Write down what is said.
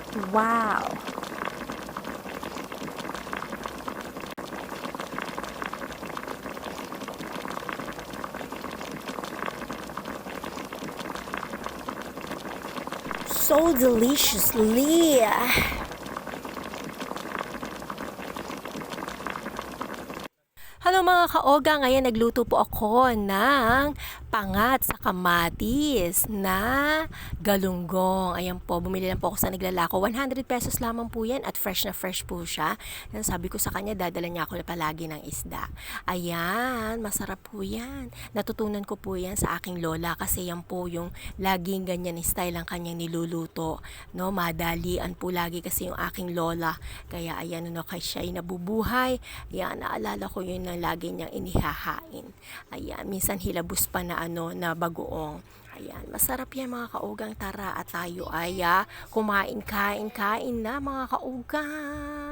Wow! So deliciously! Hello mga kaoga, ngayon nagluto po ako ng pangat sa kamatis na galunggong. Ayan po, bumili lang po ako sa naglalako. 100 pesos lamang po yan at fresh na fresh po siya. Yan, sabi ko sa kanya, dadala niya ako palagi ng isda. Ayan, masarap po yan. Natutunan ko po yan sa aking lola kasi yan po yung laging ganyan style ang kanyang niluluto. No, madalian po lagi kasi yung aking lola. Kaya ayan, no, kay siya ay nabubuhay. Ayan, naalala ko yun na lagi niyang inihahain. Ayan, minsan hilabos pa na na bagoong. Ayan, masarap yan mga kaugang, tara at tayo ay kumain, kain na mga kaugang.